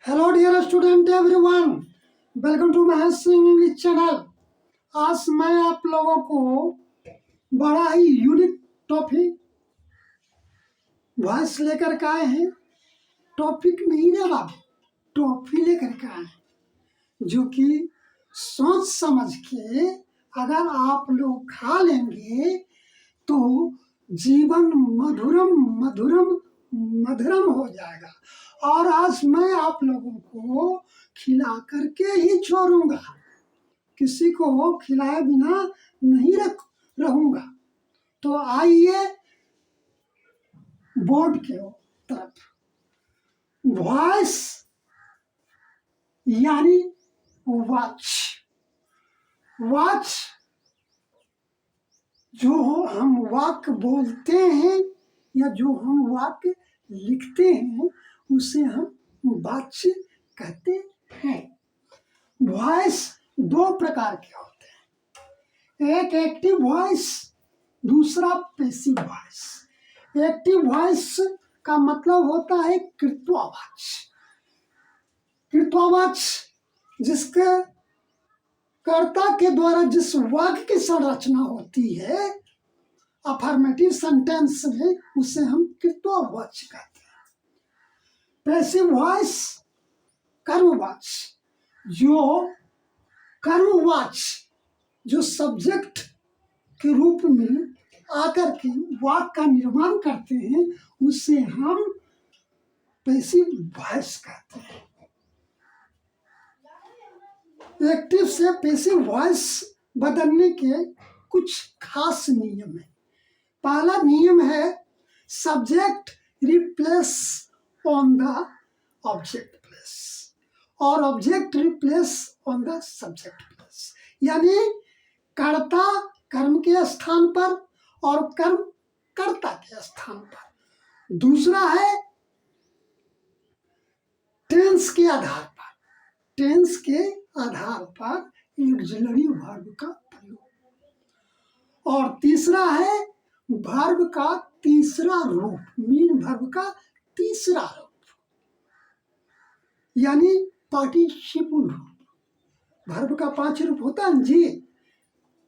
Hello dear student everyone, welcome to Mahesh Singh English channel. आज मैं आप लोगों को बड़ा ही यूनिक टॉपिक वॉइस लेकर के आए हैं। टॉपिक नहीं रे बाबू, टॉफी लेकर के आए हैं, जो कि सोच समझ के अगर आप लोग खा लेंगे तो जीवन मधुरम मधुरम मधुरम हो जाएगा। और आज मैं आप लोगों को खिला करके ही छोड़ूंगा, किसी को खिलाए बिना नहीं रहूंगा। तो आइए बोर्ड के तरफ। वॉइस यानी वॉच। वॉच जो हम वाक्य बोलते हैं या जो हम वाक्य लिखते हैं उसे हम वाच्य कहते हैं। वॉइस दो प्रकार के होते हैं, एक एक्टिव वॉइस, दूसरा पैसिव वॉइस। एक्टिव वॉइस का मतलब होता है कृत्वावाच। कृत्वावाच जिसके कर्ता के द्वारा जिस वाक्य की संरचना होती है अफर्मेटिव सेंटेंस में, उसे हम कृत्वावाच कहते हैं। पैसिव वॉइस कर्मवाच, जो सब्जेक्ट के रूप में आकर के वाक्य का निर्माण करते हैं उसे हम पैसिव वॉइस कहते हैं। एक्टिव से पैसिव वॉइस बदलने के कुछ खास नियम है। पहला नियम है subject replace on the object place और object replace on the subject place, यानी कर्ता कर्म के स्थान पर और कर्म कर्ता के स्थान पर। दूसरा है टेंस के आधार पर, टेंस के आधार पर ऑक्सिलरी वर्ब का प्रयोग। और तीसरा है वर्ब का तीसरा रूप, मीन वर्ब का तीसरा रूप, यानी पार्टिसिपल रूप। वर्ब का 5 रूप होता है जी,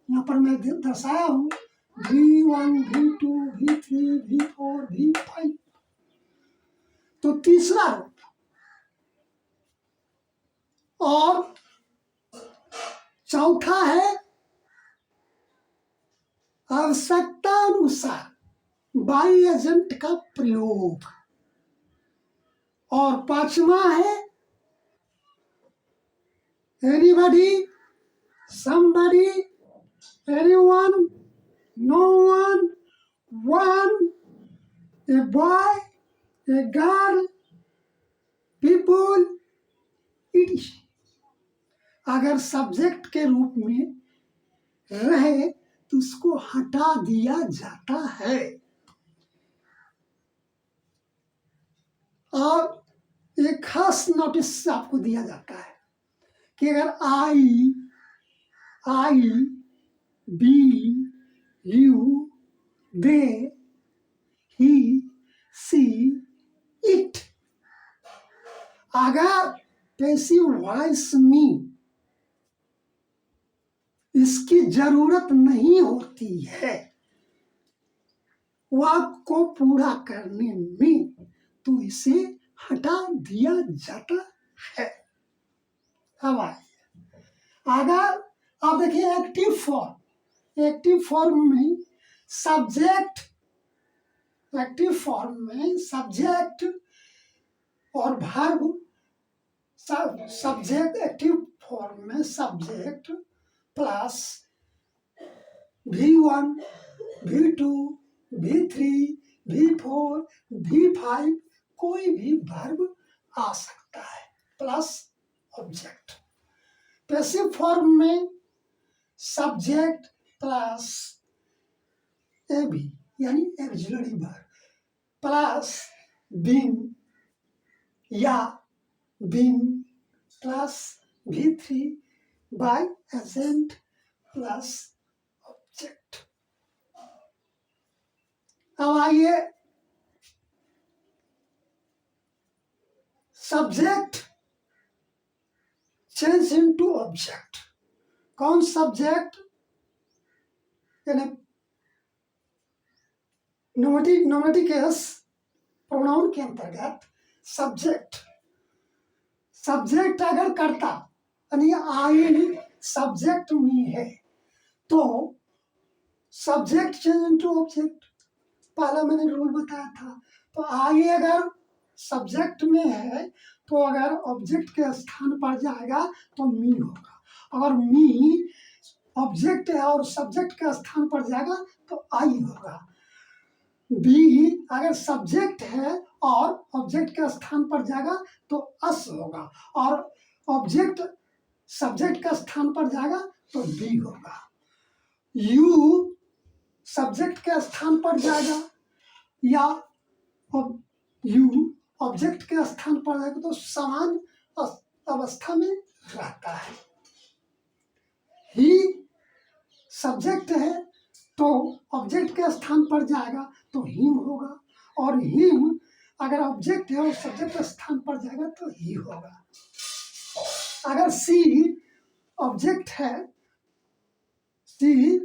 यहाँ पर मैं दर्शाया हूँ V1, V2, V3, V4, V5। तो तीसरा रूप। और चौथा है आवश्यकता अनुसार बाई एजेंट का प्रयोग। और पांचवा है anybody, somebody, anyone, no one, one, a boy, a girl, people, it is. अगर सब्जेक्ट के रूप में रहे तो उसको हटा दिया जाता है। और एक खास नोटिस आपको दिया जाता है कि अगर I, we, you, they, he, she, it, अगर पैसिव वॉइस में इसकी जरूरत नहीं होती है वाक्य को पूरा करने में, तो इसे हटा दिया जाता है। अब आइए अगर आप देखिए एक्टिव फॉर्म, एक्टिव फॉर्म में सब्जेक्ट, एक्टिव फॉर्म में सब्जेक्ट और वर्ब, सब्जेक्ट एक्टिव फॉर्म में subject plus V1, V2, V3, V4, V5 कोई भी वर्ब आ सकता है प्लस ऑब्जेक्ट। पैसिव फॉर्म में सब्जेक्ट प्लस एबी यानी ऑक्सिलरी वर्ब प्लस बीइंग या being plus V3 by agent plus object. अब आइए सब्जेक्ट चेंज इनटू ऑब्जेक्ट। कौन सब्जेक्ट यानी नोमेटिक केस प्रोनाउन के अंतर्गत सब्जेक्ट अगर करता यानी आई सब्जेक्ट में है तो सब्जेक्ट चेंज इनटू ऑब्जेक्ट। पहला मैंने रूल बताया था। तो आई अगर सब्जेक्ट में है तो अगर ऑब्जेक्ट के स्थान पर जाएगा तो मी होगा, अगर मी ऑब्जेक्ट है और सब्जेक्ट के स्थान पर जाएगा तो आई होगा। बी अगर सब्जेक्ट है और ऑब्जेक्ट के स्थान पर जाएगा तो अस होगा, और ऑब्जेक्ट सब्जेक्ट के स्थान पर जाएगा तो बी होगा। यू सब्जेक्ट के स्थान पर जाएगा या यू ऑब्जेक्ट के स्थान पर जाएगा तो समान अवस्था में रहता है। ही सब्जेक्ट है तो ऑब्जेक्ट के स्थान पर जाएगा तो हिम होगा, और हिम अगर ऑब्जेक्ट है और सब्जेक्ट के स्थान पर जाएगा तो ही होगा। अगर सी ऑब्जेक्ट है, सी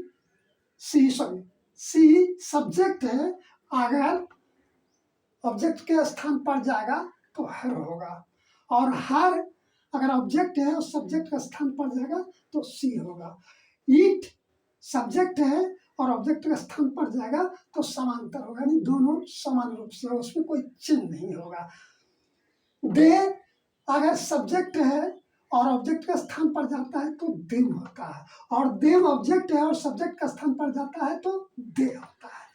सब्जेक्ट है, अगर ऑब्जेक्ट के स्थान पर जाएगा तो हर होगा, और हर अगर ऑब्जेक्ट है और सब्जेक्ट के स्थान पर जाएगा तो सी होगा। ईट सब्जेक्ट है और ऑब्जेक्ट के स्थान पर जाएगा तो समांतर होगा, यानी दोनों समान रूप से, उसमें कोई चिन्ह नहीं होगा। दे अगर सब्जेक्ट है और ऑब्जेक्ट के स्थान पर जाता है तो देम होता है, और देम ऑब्जेक्ट है और सब्जेक्ट के स्थान पर जाता है तो दे होता है।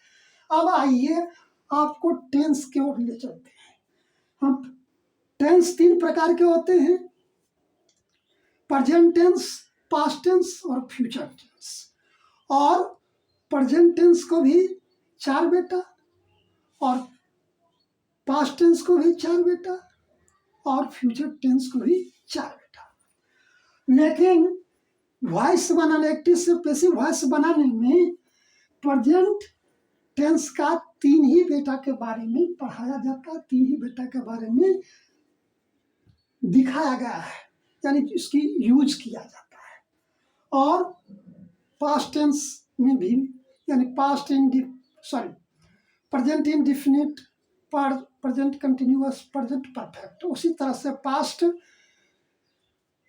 अब आइए आपको टेंस की ओर ले चलते हैं। हम टेंस 3 प्रकार के होते हैं, प्रेजेंट टेंस, पास्ट टेंस और फ्यूचर टेंस। और प्रेजेंट टेंस को भी 4 बेटा, और पास्ट टेंस को भी 4 बेटा, और फ्यूचर टेंस को भी 4 बेटा। लेकिन वॉइस बनाने, एक्टिव से पैसिव वॉइस बनाने में प्रेजेंट टेंस का 3 ही बेटा के बारे में पढ़ाया जाता है, 3 ही बेटा के बारे में दिखाया गया है, यानी इसकी यूज किया जाता है। और पास्ट टेंस में भी, यानी present indefinite, present continuous, present perfect. उसी तरह से पास्ट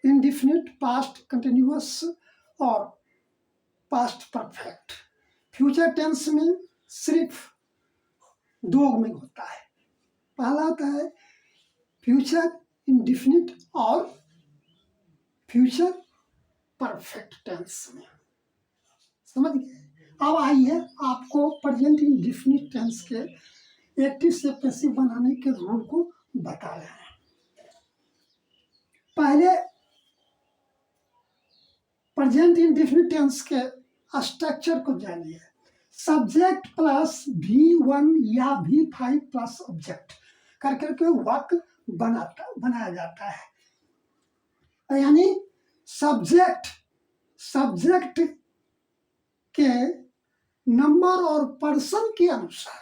इंडेफिनिट, पास्ट कंटिन्यूअस और पास्ट परफेक्ट। फ्यूचर टेंस में सिर्फ 2 में होता है, पहला होता है फ्यूचर इंडेफिनिट और फ्यूचर परफेक्ट टेंस में। समझ गए? अब आइए आपको प्रेजेंट इंडेफिनिट टेंस के एक्टिव से पैसिव बनाने के रूल को बता रहे हैं। पहले प्रेजेंट इंडेफिनिट टेंस के स्ट्रक्चर को जानिए। सब्जेक्ट प्लस V1 या V5 प्लस ऑब्जेक्ट करके वाक्य बनाया जाता है। यानी सब्जेक्ट के नंबर और पर्सन के अनुसार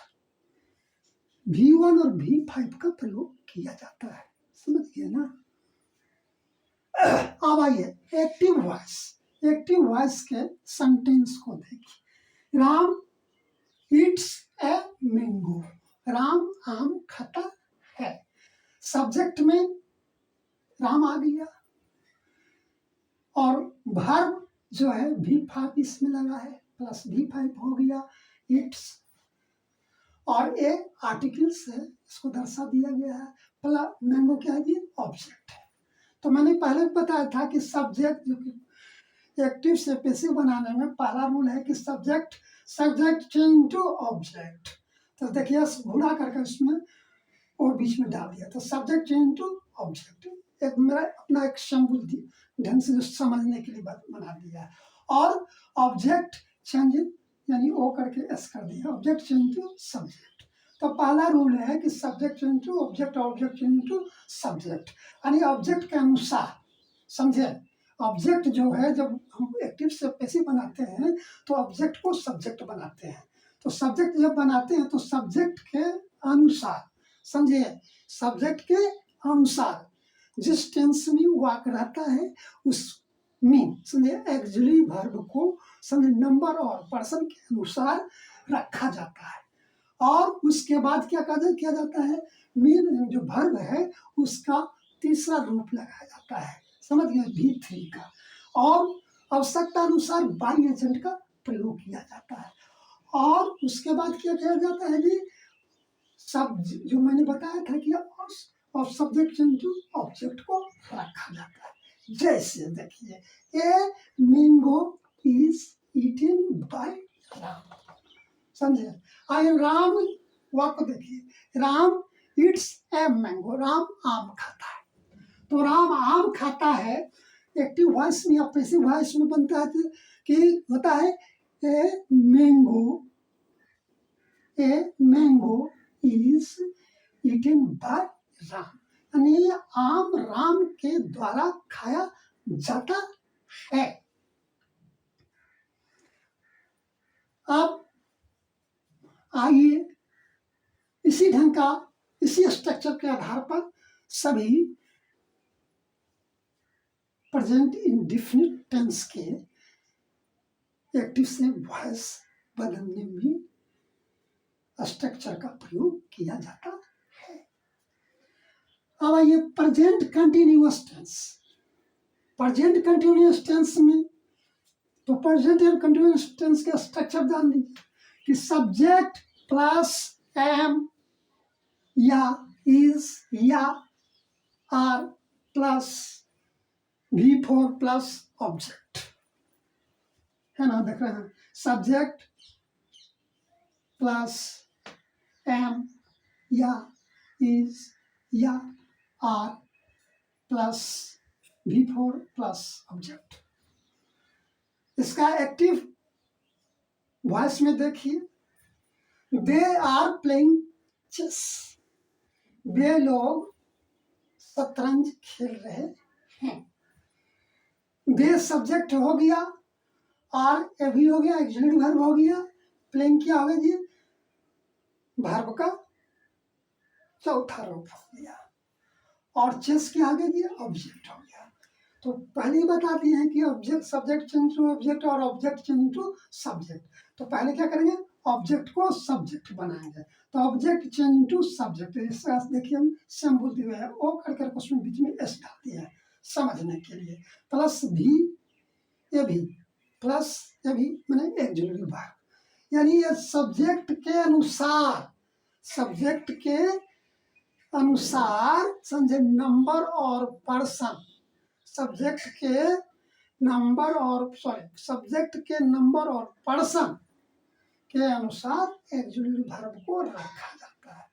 V1 और V5 का प्रयोग किया जाता है। समझिए ना? अब आइए एक्टिव वॉइस के सेंटेंस को देखिए। Ram eats a mango, Ram आम खाता है। सब्जेक्ट में राम आ गया, और वर्ब जो है V5 इसमें लगा है, प्लस V5 हो गया इट्स, और ए आर्टिकल्स है, इसको दर्शा दिया गया है। प्लस मैंगो क्या है, ये ऑब्जेक्ट है। तो मैंने पहले बताया था कि सब्जेक्ट जो कि एक्टिव से पैसिव बनाने में पहला रूल है कि सब्जेक्ट चेंज टू ऑब्जेक्ट। तो देखिए घुरा करके उसमें और बीच में डाल दिया, तो सब्जेक्ट चेंज टू ऑब्जेक्ट। एक मेरा अपना एक सिंबल ढंग से जो समझने के लिए बना दिया। और ऑब्जेक्ट चेंज यानी ओ करके एस कर दिया, ऑब्जेक्ट चेंज टू सब्जेक्ट। तो पहला रूल है कि subject change to object, object change to subject, यानी ऑब्जेक्ट के अनुसार। समझे? ऑब्जेक्ट जो है, जब हम एक्टिव से पैसिव बनाते हैं तो ऑब्जेक्ट को सब्जेक्ट बनाते हैं। तो सब्जेक्ट जब बनाते हैं तो सब्जेक्ट के अनुसार, समझिए, सब्जेक्ट के अनुसार जिस टेंस में वाक रहता है उस में समझे एक्सिलरी वर्ब को समझे नंबर और पर्सन के अनुसार रखा जाता है, और उसके बाद क्या किया जाता है, मीन जो वर्ब है उसका तीसरा रूप लगाया जाता है, समझ गए, V3 का, और आवश्यकता अनुसार बाई एजेंट का प्रयोग किया जाता है। और उसके बाद क्या किया जाता है जी, सब जो मैंने बताया था कि और सब्जेक्ट टू ऑब्जेक्ट को रखा जाता है। जैसे देखिए, a mango is eaten by Ram, समझे, आई राम वाक्य देखिए, Ram it's a mango, Ram आम खाता है, तो राम आम खाता है एक्टिव वॉइस में या पैसिव वॉइस में बनता है कि होता है a mango is eaten by Ram, यानी आम राम के द्वारा खाया जाता है। अब आइए इसी ढंग का, इसी स्ट्रक्चर के आधार पर सभी प्रेजेंट इंडेफिनिट टेंस के एक्टिव से वॉइस बदलने में स्ट्रक्चर का प्रयोग किया जाता है। अब आइए present continuous tense. Present continuous tense में तो प्रेजेंट और कंटिन्यूअस टेंस का स्ट्रक्चर जान लीजिए कि सब्जेक्ट प्लस एम या इज या are plus V4 plus object, है ना, देख रहे हैं, सब्जेक्ट प्लस एम या इज या are plus V4 plus object. इसका एक्टिव वॉइस में देखिए, दे आर प्लेइंग चेस, वे लोग शतरंज खेल रहे हैं। दे सब्जेक्ट हो गया, आर ए भी हो गया, एक्सिलरी वर्ब हो गया, प्लेइंग क्या हो गया जी, वर्ब का चौथा रूप हो गया, और चेस क्या आ गया जी, ऑब्जेक्ट हो गया। तो पहले ही बता दिए हैं कि object subject change to object और ऑब्जेक्ट चेंज टू सब्जेक्ट। तो पहले क्या करेंगे, ऑब्जेक्ट को सब्जेक्ट बनाएंगे, तो ऑब्जेक्ट चेंज टू सब्जेक्ट। इसका देखिए हम सिंबल दिए हुए हैं, ओ करके उसमें बीच में एस डाल दिया है समझने के लिए, प्लस भी ये भी प्लस ये भी मैंने एक्सिलरी वर्ब, यानी ये सब्जेक्ट के अनुसार, सब्जेक्ट के अनुसार समझे नंबर और पर्सन, सब्जेक्ट के नंबर और सब्जेक्ट के नंबर और पर्सन के अनुसार एक्सिलरी वर्ब को रखा जाता है।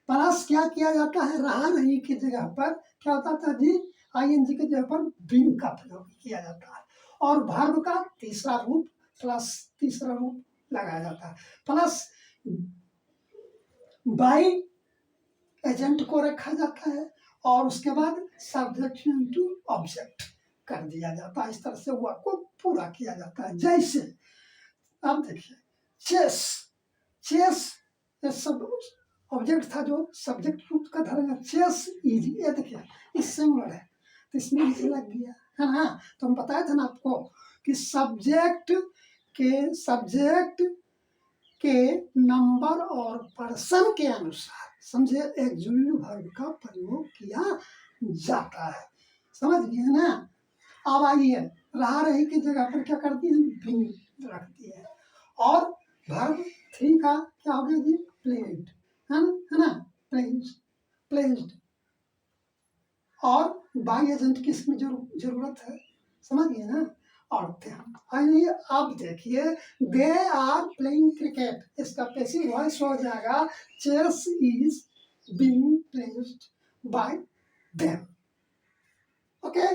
प्लस क्या किया जाता है, रहा रही की जगह पर क्या होता था जी, आईएनजी की जगह पर बीन का प्रयोग किया जाता है, और वर्ब का तीसरा रूप प्लस तीसरा रूप लगाया जाता है। प्लस बाई एजेंट को रखा जाता है, और उसके बाद सब्जेक्ट टू ऑब्जेक्ट कर दिया जाता है। इस तरह से वर्क को पूरा किया जाता है। जैसे अब देखिए, चेस, चेस ये सब ऑब्जेक्ट था जो सब्जेक्ट रूप का धरेगा, चेस इज, ये देखिए इससे वर्ड है तो इसमें इजी लग गया, है ना। तो हम बताया था ना आपको कि सब्जेक्ट के नंबर और पर्सन के अनुसार समझे एक्सिलरी वर्ब का प्रयोग किया जाता है, समझ गए ना। अब आइए, रहा रही की जगह पर क्या करती है, बीन रख दिए, और वर्ब 3 का क्या हो गया जी, प्लेड, है ना, प्लेस्ड, और बाई एजेंट की इसमें जरूरत है, समझ गए ना। और आइए अब देखिए, दे आर प्लेइंग क्रिकेट, इसका पैसिव वॉइस हो जाएगा, chess is being placed by them, okay.